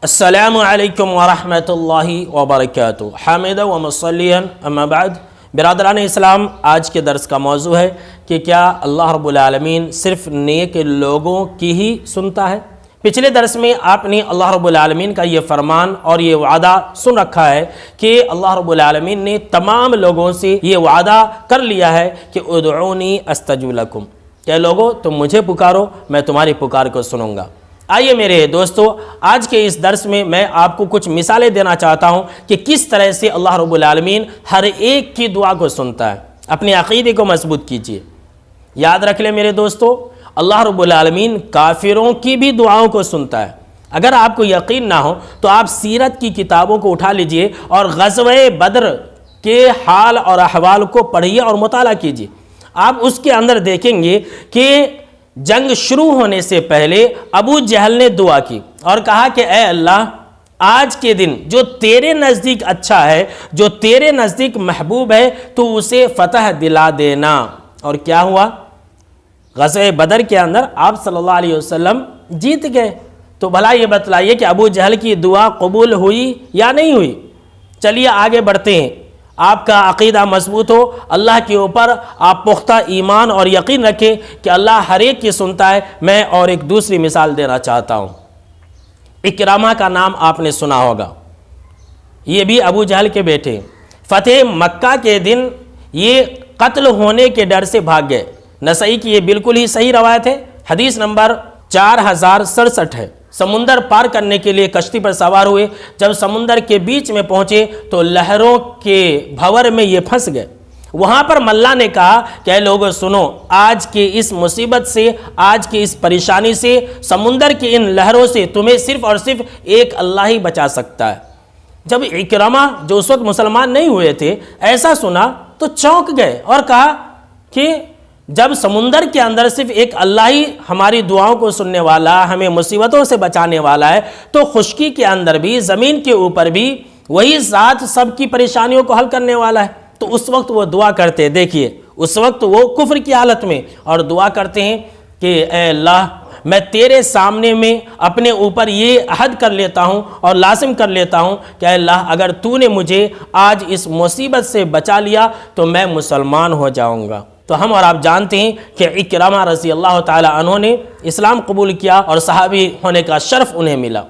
السلام علیکم ورحمۃ اللہ وبرکاتہ حامدہ و مصلیًا اما بعد۔ برادران اسلام، آج کے درس کا موضوع ہے کہ کیا اللہ رب العالمین صرف نیک لوگوں کی ہی سنتا ہے؟ پچھلے درس میں آپ نے اللہ رب العالمین کا یہ فرمان اور یہ وعدہ سن رکھا ہے کہ اللہ رب العالمین نے تمام لوگوں سے یہ وعدہ کر لیا ہے کہ ادعونی استجب لکم، کہ لوگو تم مجھے پکارو، میں تمہاری پکار کو سنوں گا۔ آئیے میرے دوستو، آج کے اس درس میں آپ کو کچھ مثالیں دینا چاہتا ہوں کہ کس طرح سے اللہ رب العالمین ہر ایک کی دعا کو سنتا ہے۔ اپنے عقیدے کو مضبوط کیجئے، یاد رکھ لیں میرے دوستو، اللہ رب العالمین کافروں کی بھی دعاؤں کو سنتا ہے۔ اگر آپ کو یقین نہ ہو تو آپ سیرت کی کتابوں کو اٹھا لیجئے اور غزوہ بدر کے حال اور احوال کو پڑھیے اور مطالعہ کیجئے۔ آپ اس کے اندر دیکھیں گے کہ جنگ شروع ہونے سے پہلے ابو جہل نے دعا کی اور کہا کہ اے اللہ، آج کے دن جو تیرے نزدیک اچھا ہے، جو تیرے نزدیک محبوب ہے، تو اسے فتح دلا دینا۔ اور کیا ہوا؟ غزوہ بدر کے اندر آپ صلی اللہ علیہ وسلم جیت گئے۔ تو بھلا یہ بتلائیے کہ ابو جہل کی دعا قبول ہوئی یا نہیں ہوئی؟ چلیے آگے بڑھتے ہیں۔ آپ کا عقیدہ مضبوط ہو، اللہ کے اوپر آپ پختہ ایمان اور یقین رکھیں کہ اللہ ہر ایک کی سنتا ہے۔ میں اور ایک دوسری مثال دینا چاہتا ہوں۔ اکرامہ کا نام آپ نے سنا ہوگا، یہ بھی ابو جہل کے بیٹے۔ فتح مکہ کے دن یہ قتل ہونے کے ڈر سے بھاگ گئے۔ نسائی کی یہ بالکل ہی صحیح روایت ہے، حدیث نمبر 4067 ہے۔ سمندر پار کرنے کے لیے کشتی پر سوار ہوئے، جب سمندر کے بیچ میں پہنچے تو لہروں کے بھور میں یہ پھنس گئے۔ وہاں پر ملا نے کہا کہ اے لوگو سنو، آج کی اس مصیبت سے، آج کی اس پریشانی سے، سمندر کی ان لہروں سے تمہیں صرف اور صرف ایک اللہ ہی بچا سکتا ہے۔ جب اکرامہ جو اس وقت مسلمان نہیں ہوئے تھے ایسا سنا تو چونک گئے اور کہا کہ جب سمندر کے اندر صرف ایک اللہ ہی ہماری دعاؤں کو سننے والا، ہمیں مصیبتوں سے بچانے والا ہے، تو خشکی کے اندر بھی، زمین کے اوپر بھی وہی ذات سب کی پریشانیوں کو حل کرنے والا ہے۔ تو اس وقت وہ دعا کرتے، دیکھیے اس وقت وہ کفر کی حالت میں، اور دعا کرتے ہیں کہ اے اللہ، میں تیرے سامنے میں اپنے اوپر یہ عہد کر لیتا ہوں اور لازم کر لیتا ہوں کہ اے اللہ، اگر تو نے مجھے آج اس مصیبت سے بچا لیا تو میں مسلمان ہو جاؤں گا۔ تو ہم اور آپ جانتے ہیں کہ اکرامہ رضی اللہ تعالی عنہ نے اسلام قبول کیا اور صحابی ہونے کا شرف انہیں ملا۔